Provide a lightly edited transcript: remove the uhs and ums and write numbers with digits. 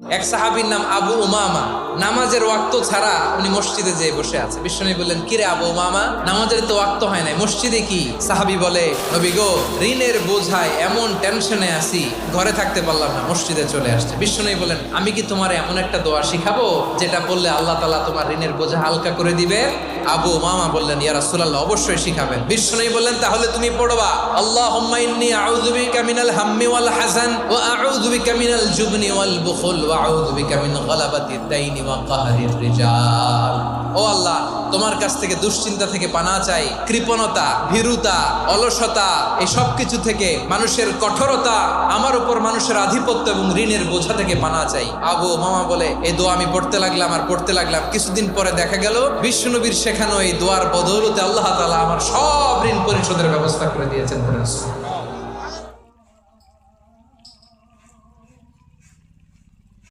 এক সাহাবীর নাম আবু উমামা, নামাজের ওয়াক্ত ছাড়া উনি মসজিদে যেয়ে বসে আছে। বিশ্বনবী বললেন, কিরে আবু উমামা, নামাজের তো ওয়াক্ত হয় নাই, মসজিদে কি? সাহাবী বলে, নবী গো, ঋণের বোঝায় এমন টেনশনে আছি, ঘরে থাকতে পারলাম না, মসজিদে চলে আসছে। বিশ্বনবী বলেন, আমি কি তোমার এমন একটা দোয়া শিখাবো যেটা বললে আল্লাহ তাআলা তোমার ঋণের বোঝা হালকা করে দিবে? আবু উমামা বললেন, ইয়া রাসূলুল্লাহ, অবশ্যই শিখাবেন। বিশ্বনবী বললেন, তাহলে তুমি পড়বা, আল্লাহুম্মা ইন্নী আউযু বিকা মিনাল হাম্মি ওয়াল হাযান ওয়া আউযু বিকা মিনাল জুবনি ওয়াল বুখল ওয়া আউযু বিকা মিন গালাবাতিদ দাইনি ওয়া কাহরির রিজাল। ও আল্লাহ, তোমার কাছ থেকে দুশ্চিন্তা থেকে পানা চাই, কৃপণতা, ভীরুতা, অলসতা, এই সব কিছু থেকে, মানুষের কঠোরতা, আমার উপর মানুষের আধিপত্য এবং ঋণের বোঝা থেকে পানা চাই। আবু মামা বলে, এই দোয়া আমি পড়তে লাগলাম আর পড়তে লাগলাম। কিছুদিন পরে দেখা গেল বিশ্বনবীর শেখানো এই দোয়ার বদৌলতে আল্লাহ তাআলা আমার সব ঋণ পরিশোধের ব্যবস্থা করে দিয়েছেন।